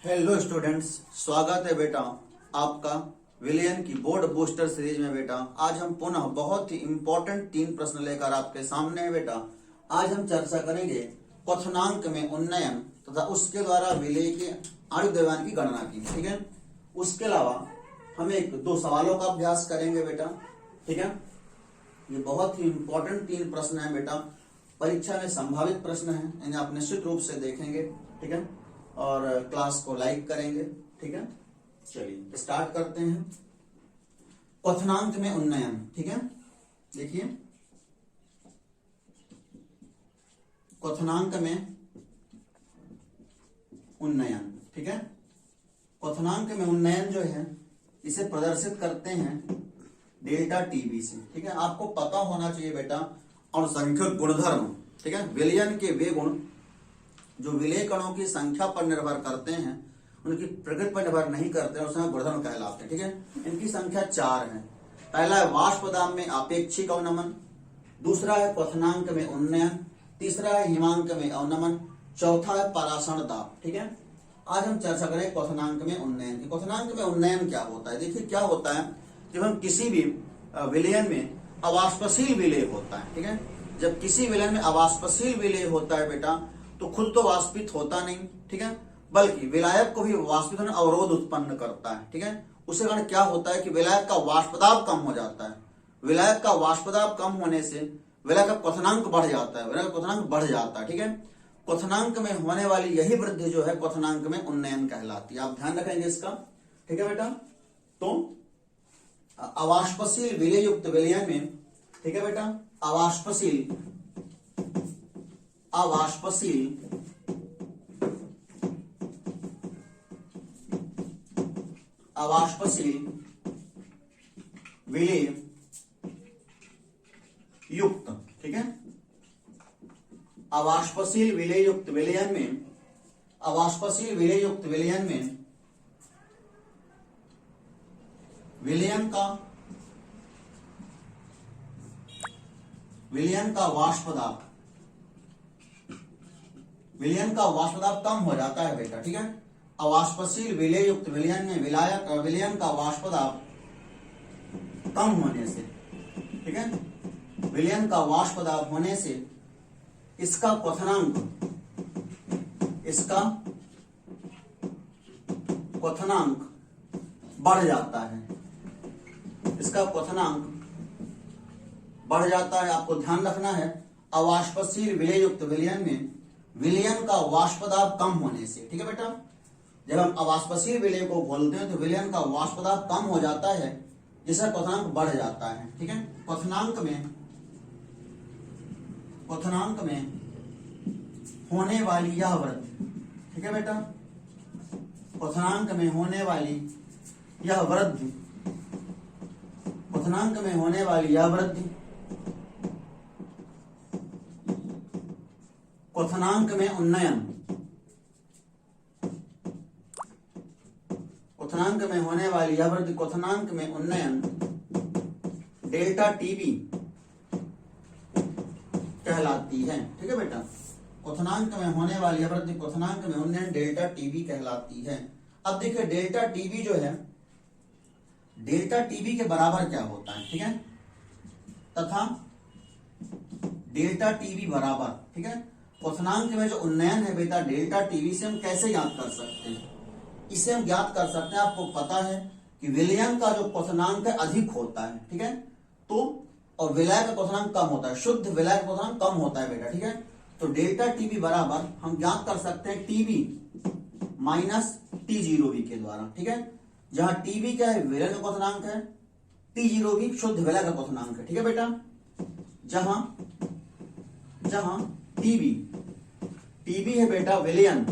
Hello students, स्वागत है बेटा आपका विलियन की बोर्ड बूस्टर सीरीज में। बेटा आज हम पुनः बहुत ही इंपॉर्टेंट 3 प्रश्न लेकर आपके सामने है। बेटा आज हम चर्चा करेंगे क्वथनांक में उन्नयन तथा उसके द्वारा विलेय के आणविक द्रव्यमान की गणना की। ठीक है, उसके अलावा हम 1-2 सवालों का अभ्यास करेंगे बेटा। ठीक है, ये बहुत ही इंपॉर्टेंट 3 प्रश्न है बेटा, परीक्षा में संभावित प्रश्न है, इन्हें आप निश्चित रूप से देखेंगे। ठीक है, और क्लास को लाइक करेंगे। ठीक है, चलिए स्टार्ट करते हैं। क्वथनांक में उन्नयन। ठीक है, देखिए क्वथनांक में उन्नयन। ठीक है, क्वथनांक में उन्नयन जो है इसे प्रदर्शित करते हैं डेल्टा टीबी से। ठीक है, आपको पता होना चाहिए बेटा और संख्यक गुणधर्म। ठीक है, विलयन के वे गुण जो विलेय कणों की संख्या पर निर्भर करते हैं, उनकी प्रकृति पर निर्भर नहीं करते हैं, उसमें गुणधर्म कहलाते हैं। ठीक है, इनकी संख्या 4 है। पहला है वाष्पदाब में आपेक्षिक अवनमन, दूसरा है क्वथनांक में उन्नयन, तीसरा है हिमांक में अवनमन, चौथा है परासरण दाब। ठीक है, आज हम चर्चा करें क्वथनांक में उन्नयन की। क्वथनांक में उन्नयन क्या होता है? देखिए क्या होता है, जब हम किसी भी विलयन में अवाष्पशील विलेय होता है। ठीक है, जब किसी विलयन में अवाष्पशील विलेय होता है बेटा, तो खुद तो वाष्पित होता नहीं। ठीक है, बल्कि विलायक को भी वाष्पित होने अवरोध उत्पन्न करता है। ठीक है, उसके कारण क्या होता है कि विलायक का वाष्पदाब कम हो जाता है। विलायक का वाष्पदाब कम होने से विलायक का क्वथनांक बढ़ जाता है, विलायक का क्वथनांक बढ़ जाता है। ठीक है, क्वथनांक में होने वाली यही वृद्धि जो है क्वथनांक में उन्नयन कहलाती है। आप ध्यान रखेंगे इसका। ठीक है बेटा, तो अवाष्पशील विलेय युक्त विलयन में, ठीक है बेटा, अवाष्पशील विलेय युक्त, ठीक है, अवाष्पशील विलेय युक्त विलयन में, अवाष्पशील विलेय युक्त विलयन में विलयन का वाष्पदाब कम हो जाता है बेटा। ठीक है, अवाष्पशील विलेय युक्त विलयन में विलयन का वाष्पदाब कम होने से, ठीक है, विलयन का वाष्पदाब होने से इसका क्वथनांक बढ़ जाता है। इसका क्वथनांक बढ़ जाता है। आपको ध्यान रखना है, अवाष्पशील विलेय युक्त विलयन में विलयन का वाष्पदाब कम होने से, ठीक है बेटा, जब हम अवाष्पशील विलेय को घोलते हैं तो विलयन का वाष्पदाब कम हो जाता है, जिसका क्वथनांक बढ़ जाता है। ठीक है, क्वथनांक में होने वाली यह वृद्धि, ठीक है बेटा, क्वथनांक में होने वाली यह वृद्धि, क्वथनांक में होने वाली यह वृद्धि क्वथनांक में उन्नयन, क्वथनांक में होने वाली यह वृद्धि क्वथनांक में उन्नयन डेल्टा टीबी कहलाती है। ठीक है बेटा, क्वथनांक में होने वाली यह वृद्धि क्वथनांक में उन्नयन डेल्टा टीबी कहलाती है। अब देखिए डेल्टा टीबी जो है, डेल्टा टीबी के बराबर क्या होता है? ठीक है, तथा डेल्टा टीबी बराबर, ठीक है, क्वथनांक में जो उन्नयन है बेटा डेल्टा टीबी से हम कैसे ज्ञात कर सकते हैं? इसे हम ज्ञात कर सकते हैं, आपको पता है कि विलयन का जो क्वथनांक है अधिक होता है। ठीक है, तो और विलायक का क्वथनांक कम होता है, शुद्ध विलायक का क्वथनांक कम होता है बेटा। ठीक है, तो डेल्टा टीबी बराबर हम ज्ञात कर सकते हैं टीबी माइनस T0V के द्वारा। ठीक है, जहां टीबी क्या है? विलयन का क्वथनांक है, T0V शुद्ध विलायक का क्वथनांक है। ठीक है बेटा, जहां टीबी है बेटा विलयन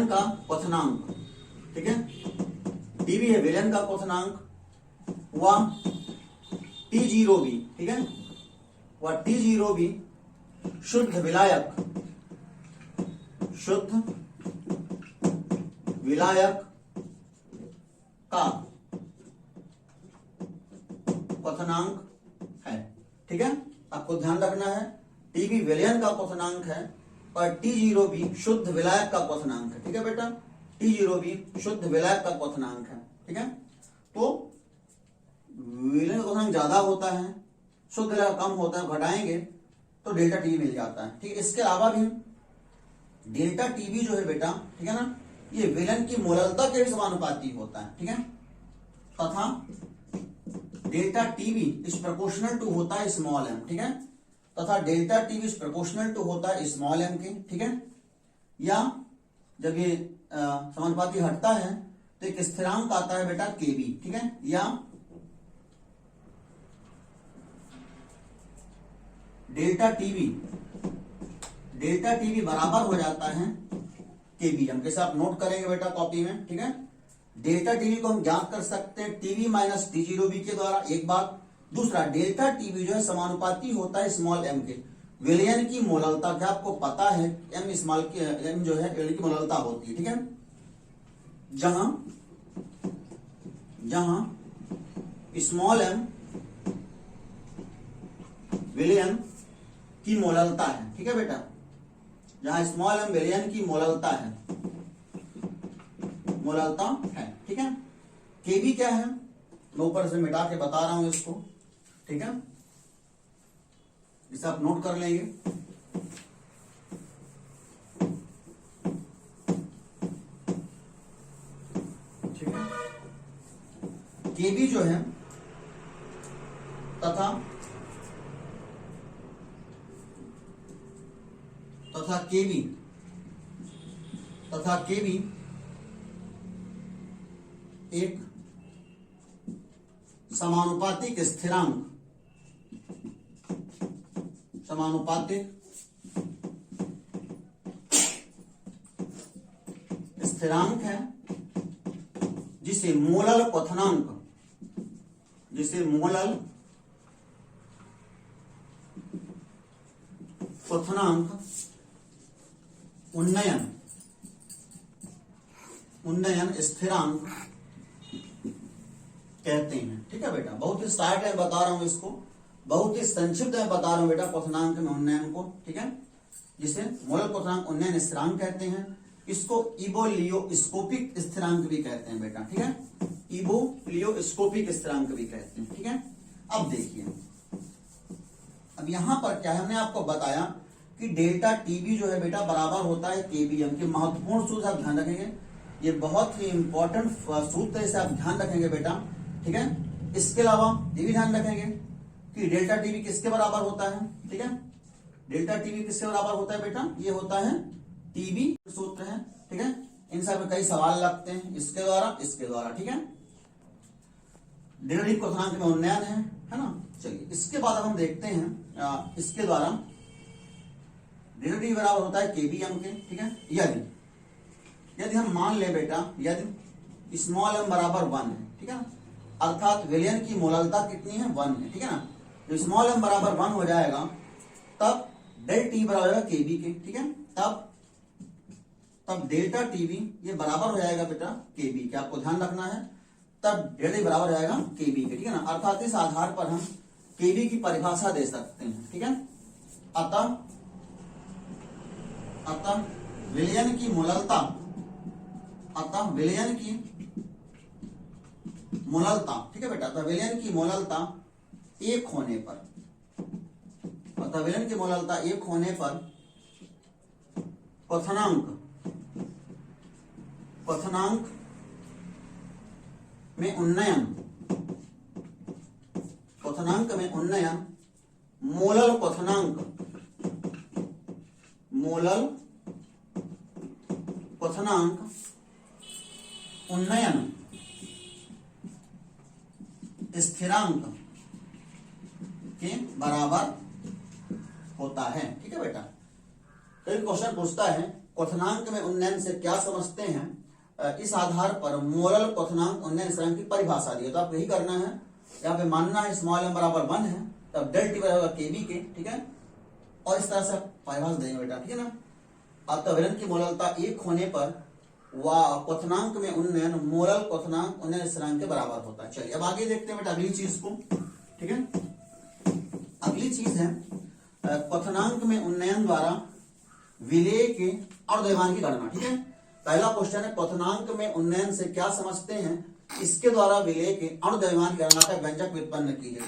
का क्वथनांक। ठीक है, टीबी है विलयन का क्वथनांक, वह T0V, ठीक है, वह T0V शुद्ध विलायक का क्वथनांक है। ठीक है, आपको ध्यान रखना है, टीबी विलयन का क्वथनांक है और T0b शुद्ध विलायक का क्वथनांक है। ठीक है बेटा, T0b शुद्ध विलायक का क्वथनांक है। ठीक है, तो विलयन का क्वथनांक ज्यादा होता है, शुद्ध विलायक कम होता है, घटाएंगे तो डेल्टा टीबी मिल जाता है। ठीक है, इसके अलावा भी डेल्टा टीबी जो है बेटा, ठीक है ना, ये विलयन की मोललता के भी समानुपाती होता है। ठीक है, तथा delta TB is proportional to होता है स्मॉल एम। ठीक है, तथा delta TB is proportional to होता है स्मॉल एम के। ठीक है, या जब ये समानुपाती हटता है तो एक स्थिरांक आता है बेटा केबी। ठीक है, या डेल्टा टीबी बराबर हो जाता है केबी एम। कैसे आप नोट करेंगे बेटा कॉपी में। ठीक है, डेल्टा टीबी को हम ज्ञात कर सकते हैं टीबी माइनस T0b के द्वारा, एक बात। दूसरा, डेल्टा टीबी जो है समानुपाती होता है स्मॉल एम के। विलयन की मोललता क्या आपको पता है, एम स्मॉल की एम जो है विलयन की मोललता होती है। ठीक है, जहां स्मॉल एम विलयन की मोललता है। ठीक है बेटा, जहां स्मॉल एम विलयन की मोललता है। ठीक है, केबी क्या है मैं ऊपर से मिटा के बता रहा हूं इसको। ठीक है, इसे आप नोट कर लेंगे। ठीक है, केबी जो है तथा केबी एक समानुपातिक स्थिरांक है, जिसे मोलल क्वथनांक उन्नयन स्थिरांक कहते हैं। ठीक है बेटा, बहुत ही शार्ट है बता रहा हूं इसको, बहुत ही संक्षिप्त में बता रहा हूं बेटा क्वथनांक में उन्नयन को। ठीक है, जिसे मोलल क्वथनांक उन्नयन स्थिरांक कहते हैं। इसको इबोलियोस्कोपिक स्थिरांक भी कहते हैं बेटा। ठीक है, इबोलियोस्कोपिक स्थिरांक भी कहते हैं। ठीक है, अब देखिए, अब यहां पर क्या है, हमने आपको बताया कि डेल्टा टीबी जो है बेटा बराबर होता है केबीएम के। महत्वपूर्ण सूत्र आप ध्यान रखेंगे, ये बहुत ही इंपॉर्टेंट सूत्र है, इसे आप ध्यान रखेंगे बेटा। ठीक है, इसके अलावा ये भी ध्यान रखेंगे कि डेल्टा टीबी किसके बराबर होता है। ठीक है, डेल्टा टीबी किसके बराबर होता है बेटा, ये होता है टीबी सूत्र है। ठीक है, इन सब में कई सवाल लगते हैं इसके द्वारा। ठीक है, डेल्टा टीबी क्वथनांक में उन्नयन है ना। चलिए, इसके बाद हम देखते हैं इसके द्वारा डेल्टा टीबी बराबर होता है केबीएम के। ठीक है, यदि हम मान ले बेटा, यदि स्मॉल एम बराबर 1 है। ठीक है, अर्थात विलयन की मोललता कितनी है, 1 है। ठीक है ना, जब स्मॉल एम बराबर 1 हो जाएगा तब डेल्टा टी बराबर होगा केबी के। ठीक है, तब डेल्टा टीबी ये बराबर हो जाएगा बेटा केबी के, आपको ध्यान रखना है। तब डेल्टा बराबर हो जाएगा केबी के। ठीक है ना, अर्थात इस आधार पर हम केबी की परिभाषा दे सकते हैं। ठीक है, अतः विलयन की मोललता, ठीक है बेटा, विलयन की मोललता 1 होने पर, क्वथनांक में उन्नयन मोलल क्वथनांक उन्नयन स्थिरांक के बराबर होता है। ठीक है बेटा, कई क्वेश्चन पूछता है क्वथनांक में उन्नयन से क्या समझते हैं, इस आधार पर मोलल क्वथनांक उन्नयन स्थिरांक की परिभाषा दी है। तो आपको यही करना है, यहाँ पे मानना है स्मॉल एम बराबर 1 है, तब डेल्टा टी बराबर केबी के। ठीक है, और इस तरह से परिभाषा देंगे बेटा। ठीक है ना, अतः विलयन की मोललता 1 होने पर क्वथनांक में उन्नयन मोलल क्वथनांक उन्नयन स्थिरांक के बराबर होता है। चलिए अब आगे देखते हैं बेटा अगली चीज को। ठीक है, अगली चीज है क्वथनांक में उन्नयन द्वारा विलेय के अर्धव्यवहार की गणना। ठीक है, पहला क्वेश्चन है क्वथनांक में उन्नयन से क्या समझते हैं, इसके द्वारा विलेय के अर्धव्यवहार की गणना का व्यंजक व्युत्पन्न कीजिए।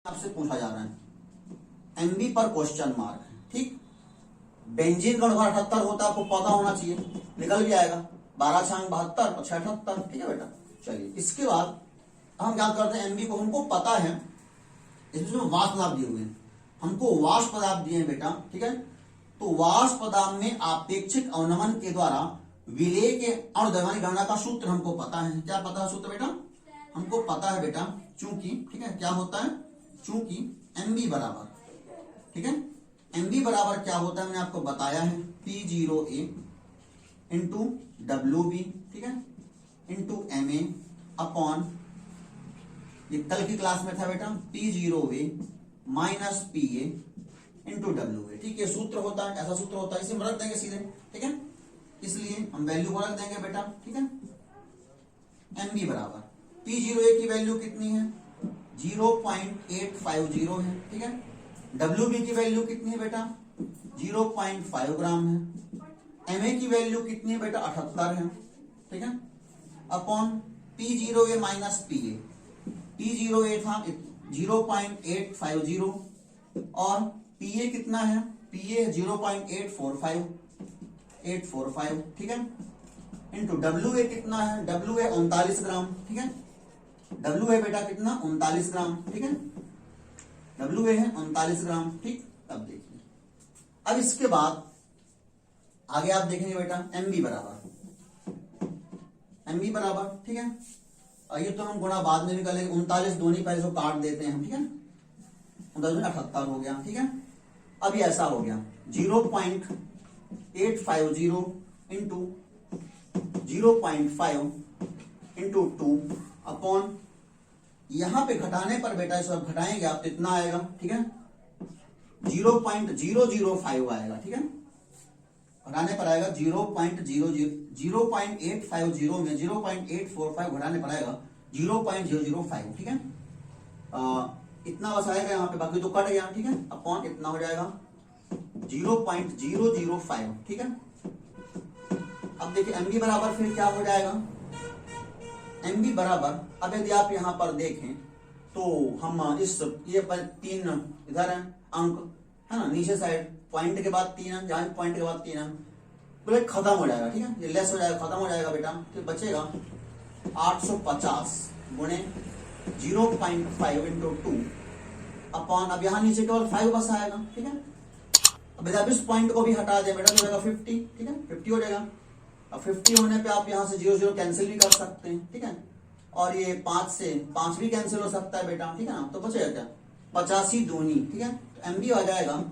आपसे पूछा जा रहा है, एमबी पर क्वेश्चन मार्क है, ठीक। बेंजीन का गुणधर्म 78 होता है, आपको पता होना चाहिए, निकल भी आएगा 12 छांग 72 और 78, ठीक है बेटा। चलिए इसके बाद हम क्या करते हैं, एमबी को हमको पता है, इसमें वाष्प पदार्थ दिए हुए हैं, हमको वाष्प पदार्थ दिए हैं बेटा, ठीक है। तो वाष्प पदार्थ में आपेक्षिक अवनमन के द्वारा विलेय के अणुद्रव्यमान की गणना का सूत्र हमको पता है। क्या पता है सूत्र बेटा? हमको पता है बेटा, चूंकि, ठीक है, क्या होता है, चूंकि एमबी बराबर, ठीक है, एमबी बराबर क्या होता है मैंने आपको बताया है, P0A इंटू WB, ठीक है, इंटू MA अपॉन, ये कल की क्लास में था बेटा, P0A minus PA into WA, ठीक है, सूत्र होता है, ऐसा सूत्र होता है, इसे हम रख देंगे सीधे, ठीक है, इसलिए हम वैल्यू को रख देंगे बेटा, ठीक है। एमबी बराबर P0A की वैल्यू कितनी है, 0.850 है, ठीक है। WB की वैल्यू कितनी है बेटा, 0.5 ग्राम है। MA की वैल्यू कितनी है बेटा, 78 है, ठीक है, upon P0A minus PA, P0A था 0.850 और PA कितना है, PA 0.845, ठीक है, इंटू WA कितना है, WA 39 ग्राम, ठीक है, WA बेटा कितना, 39 ग्राम, ठीक है, WA है 39 ग्राम, ठीक। अब देखिए, अब इसके बाद आगे आप देखेंगे बेटा, MB बराबर, ठीक है, ये तो हम गुणा बाद में भी कर लेंगे, 39 दोनों पहले से काट देते हैं हम, ठीक है, 78 हो गया, ठीक है। अब ये ऐसा हो गया 0.850 इंटू 0.5 इंटू 2 अपॉन, यहां पे घटाने पर बेटा इस वक्त घटाएंगे आप तो इतना आएगा, ठीक है, 0.005 आएगा, ठीक है, घटाने पर आएगा 0.850 में 0.845 घटाने पर आएगा 0.005, ठीक है, इतना बस आएगा यहाँ पे, बाकी तो कट गया, ठीक है, अपॉन इतना हो जाएगा 0.005, ठीक है। अब देखिए MB बराबर फिर क्या हो जाएगा, MB बराबर, अब यदि आप यहाँ पर देखें तो हम इस ये पर 3 इधर है अंक, है ना, नीचे साइड पॉइंट के बाद 3 अंक, जहां पॉइंट के बाद 3 अंक, तो खत्म हो जाएगा, ठीक है, ये लेस हो जाएगा, खत्म हो जाएगा बेटा, तो बचेगा 850 गुणे 0.5 इंटू 2 अपॉन, अब यहाँ नीचे केवल 5 बस आएगा, ठीक है। अब जब इस पॉइंट को भी हटा दे बेटा तो हो जाएगा 50, ठीक है, 50 हो जाएगा। अब 50 होने पे आप यहाँ से 0 कैंसिल भी कर सकते हैं, ठीक है, और ये 5 से 5 भी कैंसिल हो सकता है बेटा, ठीक है ना, तो बचेगा क्या, 85 दूनी, ठीक है, तो MB आ जाएगा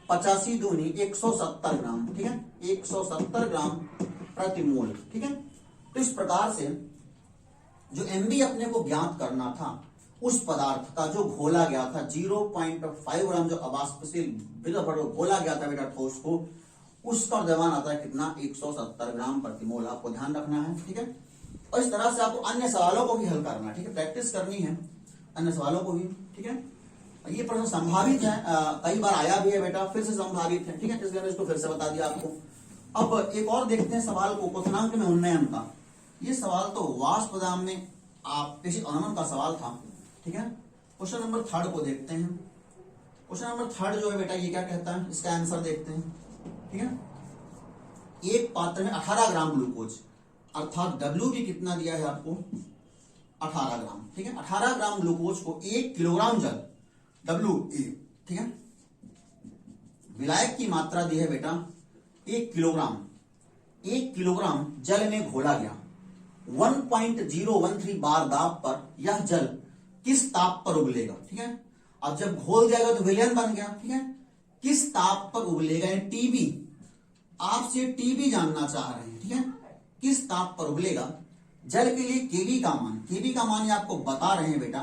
85 दूनी 170 ग्राम, ठीक है, 170 ग्राम प्रति मोल, ठीक है। तो इस प्रकार से जो MB अपने को ज्ञात करना था, उस पदार्थ का जो घोला गया था 0.5 ग्राम, जो अवाष्पशील घोला गया था बेटा ठोस को, उसका द्रव्यमान आता है कितना, 170 ग्राम प्रति मोल, आपको ध्यान रखना है, ठीक है। और इस तरह से आपको अन्य सवालों को भी हल करना है, ठीक है, प्रैक्टिस करनी है अन्य सवालों को भी, ठीक है। ये प्रश्न संभावित है, कई बार आया भी है बेटा, फिर से संभावित है, ठीक है, इसलिए इसको फिर से बता दिया आपको। अब एक और देखते हैं सवाल को, क्वथनांक में उन्नयन का। ये सवाल तो वाष्प पदार्थ में आपेक्षिक अवनमन का सवाल था, ठीक है। क्वेश्चन नंबर 3 को देखते हैं। क्वेश्चन नंबर 3 जो है बेटा, ये क्या कहता है, इसका आंसर देखते हैं, ठीक है। एक पात्र में 18 ग्राम ग्लूकोज, अर्थात WB कितना दिया है आपको, 18 ग्राम, ठीक है, 18 ग्राम ग्लूकोज को 1 किलोग्राम जल WA, ठीक है, विलायक की मात्रा दी है बेटा 1 किलोग्राम जल में घोला गया, 1.013 बार दाब पर यह जल किस ताप पर उबलेगा, ठीक है। अब जब घोल जाएगा तो विलयन बन गया, ठीक है, किस ताप पर उबलेगा, TB, आपसे TB जानना चाह रहे हैं, ठीक है, किस ताप पर उबलेगा। जल के लिए केबी का मान ये आपको बता रहे हैं बेटा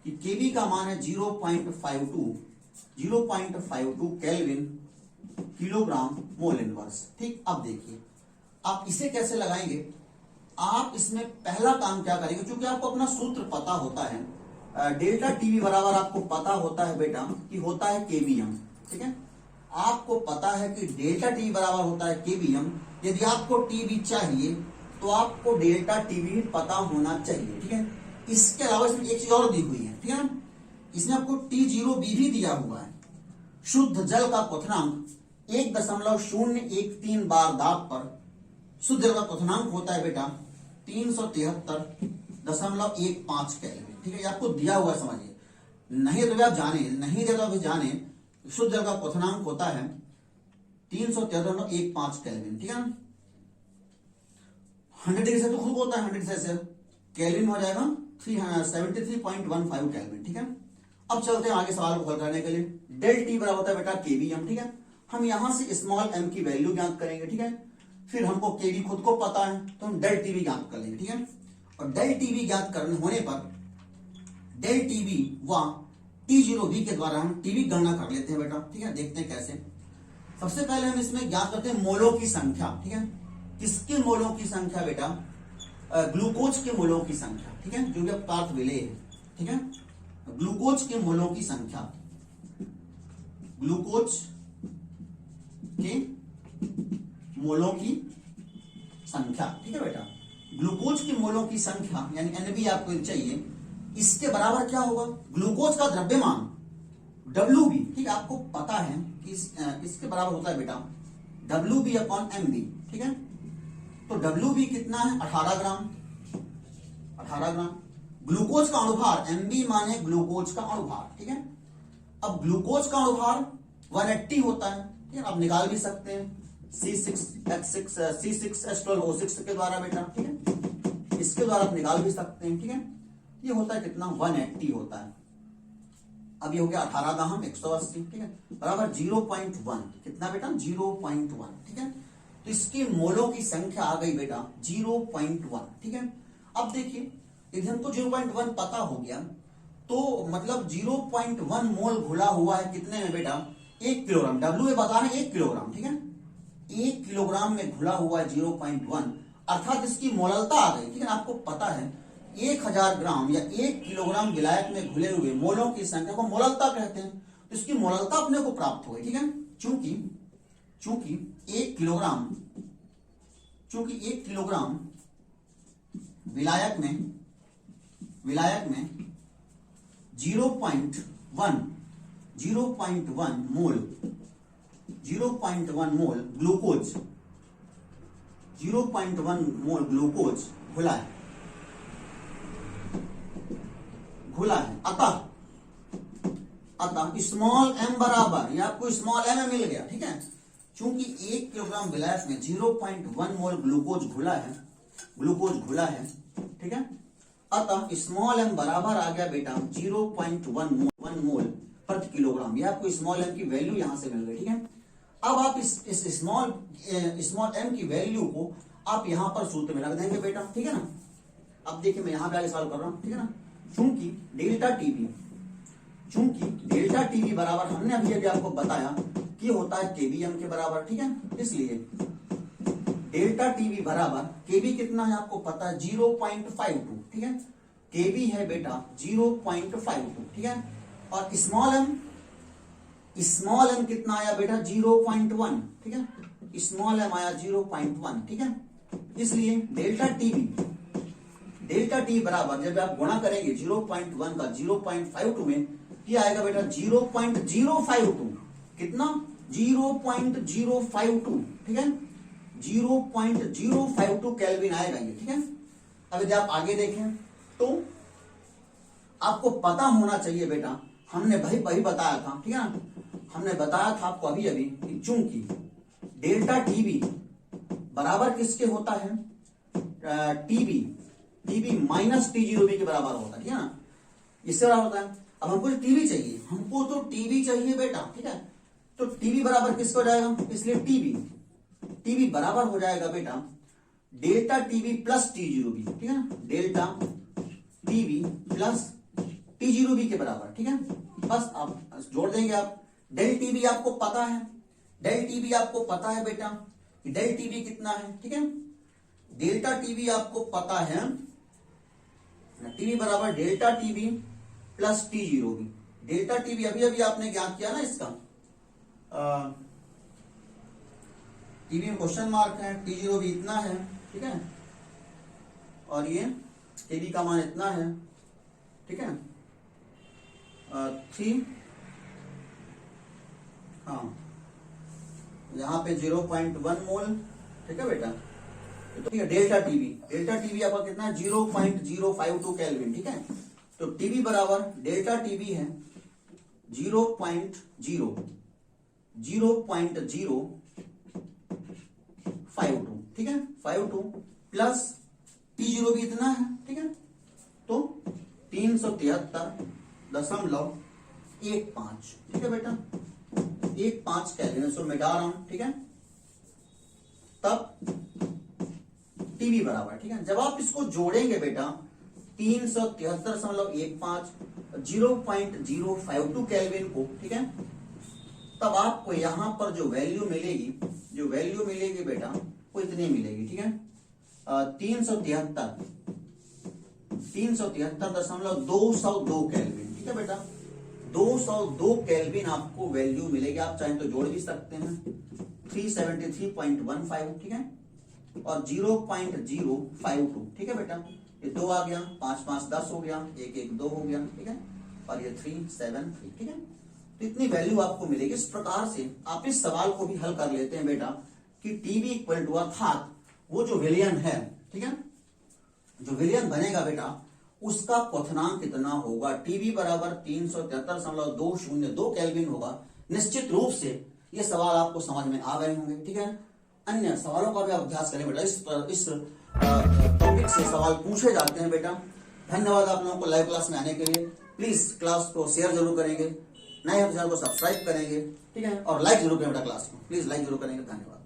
कि केबी का मान है 0.52 केल्विन किलोग्राम मोल इनवर्स, ठीक। अब देखिए आप इसे कैसे लगाएंगे, आप इसमें पहला काम क्या करेंगे, क्योंकि आपको अपना सूत्र पता होता है, डेल्टा टीबी बराबर आपको पता होता है बेटा कि होता है केबीएम, ठीक है, आपको पता है कि डेल्टा टीबी बराबर होता है केबीएम। यदि आपको टीबी चाहिए तो आपको डेल्टा टीबी पता होना चाहिए, ठीक है। इसके अलावा इसमें एक चीज और दी हुई है, ठीक है, इसमें आपको T0B भी दिया हुआ है। शुद्ध जल का क्वथनांक 1.013 बार दाब पर शुद्ध जल का क्वथनांक होता है बेटा 373.15 केल्विन। ठीक है, ये आपको दिया हुआ है, समझिए। नहीं तो आप जाने, नहीं दे तो अभी जाने, शुद्ध जल का क्वथनांक होता है 373.15 केल्विन। ठीक है ना, 100 डिग्री से तो खुद होता है 100 डिग्री से केल्विन हो जाएगा 73.15 केल्विन। ठीक है, अब चलते हैं आगे सवाल को हल करने के लिए। डेल टी बराबर होता है बेटा केवीएम। ठीक है, हम यहां से स्मॉल एम की वैल्यू ज्ञात करेंगे। ठीक है, फिर हमको केवी खुद को पता है तो हम डेल टीवी ज्ञात कर लेंगे। ठीक है, और डेल टीवी ज्ञात करने होने पर डेल टीवी व T0B के द्वारा हम टीवी गणना कर लेते हैं बेटा। ठीक है, देखते हैं कैसे। सबसे पहले हम इसमें ज्ञात करते हैं मोलों की संख्या। ठीक है, किसके मोलों की संख्या बेटा? ग्लूकोज के मोलों की संख्या। ठीक है, जो भी पदार्थ विलेय है। ठीक है, ग्लूकोज के मोलों की संख्या, ग्लूकोज के मोलों की संख्या। ठीक है बेटा, ग्लूकोज के मोलों की संख्या यानी NB आपको चाहिए, इसके बराबर क्या होगा? ग्लूकोज का द्रव्यमान WB। ठीक है, आपको पता है कि इसके बराबर होता है बेटा WB अपॉन MB। ठीक है, तो WB कितना है? 18 ग्राम। 18 ग्राम। ग्लूकोज का अणुभार MB माने ग्लूकोज का अणुभार। ठीक है, अब ग्लूकोज का अणुभार 180 होता है। ठीक है, आप निकाल भी सकते हैं C6H6 के द्वारा बेटा। ठीक है, इसके द्वारा आप निकाल भी सकते हैं। ठीक है, ये होता है कितना? 180 होता है। अब ये हो गया 18 का हम 180। ठीक है, बराबर 0.1। कितना बेटा? 0.1। ठीक है, तो इसके मोलों की संख्या आ गई बेटा 0.1। ठीक है, अब देखिए यदि हमको 0.1 पता हो गया तो मतलब 0.1 मोल घुला हुआ है कितने में बेटा? 1 किलोग्राम। W बता रहे हैं 1 किलोग्राम। ठीक है, 1 किलोग्राम में घुला हुआ है 0.1, अर्थात इसकी मोललता आ गई। ठीक है, आपको पता है 1000 ग्राम या 1 किलोग्राम विलायक में घुले हुए मोलों की संख्या को मोललता कहते हैं। तो इसकी मोललता अपने को प्राप्त हो गई। ठीक है, चूंकि 1 किलोग्राम विलायक में 0.1 मोल ग्लूकोज 0.1 मोल ग्लूकोज घुला है। अतः स्मॉल एम बराबर, ये आपको स्मॉल एम मिल गया। ठीक है, चूंकि 1 किलोग्राम विलायक में 0.1 मोल ग्लूकोज घुला है। ठीक है, अतः स्मॉल एम बराबर आ गया बेटा 0.1 मोल प्रति किलोग्राम। ये आपको स्मॉल एम की वैल्यू यहां से मिल गई। ठीक है, अब आप इस स्मॉल एम की वैल्यू को आप यहां पर सूत्र में रख देंगे बेटा। ठीक है ना, अब देखिए मैं यहां पे आगे सवाल कर रहा हूं। ठीक है ना, चूंकि डेल्टा टीवी बराबर हमने अभी आपको बताया कि होता है केवीएम के बराबर। ठीक है, इसलिए डेल्टा टीवी बराबर केवी कितना है आपको पता है? 0.52। ठीक है, केवी है बेटा 0.52। ठीक है, और स्मॉल एम कितना आया बेटा? 0.1। ठीक है, स्मॉल एम आया 0.1। ठीक है, इसलिए डेल्टा टी बराबर जब आप गुणा करेंगे 0.1 का 0.52 में, ये आएगा बेटा 0.052। कितना? 0.052। ठीक है, 0.052 केल्विन आएगा ये। ठीक है, अब यदि आप आगे देखें तो आपको पता होना चाहिए बेटा, हमने वही बताया था। ठीक है ना, हमने बताया था आपको अभी कि चूंकि डेल्टा टीवी बराबर किसके होता है? टीवी माइनस T0B के बराबर होता है। ठीक है ना, इससे बराबर होता है। अब हमको टीवी चाहिए, टीवी चाहिए बेटा। ठीक है, तो टीवी बराबर किसको हो जाएगा? इसलिए टीवी बराबर हो जाएगा बेटा डेल्टा टीवी प्लस T0B। ठीक है ना, डेल्टा टीवी प्लस T0B के बराबर। ठीक है, बस आप जोड़ देंगे आप। डेल टीवी आपको पता है, बेटा कि डेल टीवी कितना है। ठीक है, डेल्टा टीवी आपको पता है, टीवी बराबर delta TV plus T0B। Delta TV अभी आपने ज्ञात किया ना, इसका टीवी में क्वेश्चन मार्क है, T0B इतना है। ठीक है, और ये टीवी का मान इतना है। ठीक है, 3, हाँ यहाँ पे 0.1 मोल, ठीक है बेटा। तो ठीक है, डेल्टा टीवी आपका कितना है 0.052 केल्विन, ठीक है। तो टीवी बराबर डेल्टा टीवी है 0.052, ठीक है, 52 प्लस T0 भी इतना है, ठीक है। तो 373.15, ठीक है बेटा, 15 केल्विन, इसको मिटा रहा हूं, ठीक है। तब टीवी बराबर, ठीक है, जब आप इसको जोड़ेंगे बेटा 373.15 0.052 केल्विन को, ठीक है, तब आपको यहां पर जो वैल्यू मिलेगी बेटा वो इतनी मिलेगी, ठीक है, 373.202 केल्विन, ठीक है बेटा, 202 केल्विन आपको वैल्यू मिलेगी। आप चाहें तो जोड़ भी सकते हैं 373.15, ठीक है, और 0.052, ठीक है बेटा, ये 2 आ गया, 5 5 10 हो गया, 1 1 2 हो गया, ठीक है, और ये 3 7 3, ठीक है। तो इतनी वैल्यू आपको मिलेगी। इस प्रकार से आप इस सवाल को भी हल कर लेते हैं बेटा कि टीवी इक्वल टू, अर्थात वो जो विलयन है, ठीक है, जो विलयन बनेगा बेटा उसका क्वथनांक कितना होगा। टीवी बराबर 373.202 केल्विन होगा। निश्चित रूप से ये सवाल आपको समझ में आ गए होंगे, ठीक है। अन्य सवालों का भी अभ्यास करें बेटा, इस टॉपिक से सवाल पूछे जाते हैं बेटा। धन्यवाद आप लोगों को लाइव क्लास में आने के लिए। प्लीज क्लास को शेयर जरूर करेंगे, नए चैनल को सब्सक्राइब करेंगे, ठीक है, और लाइक जरूर करें बेटा क्लास को, प्लीज लाइक जरूर करेंगे। धन्यवाद।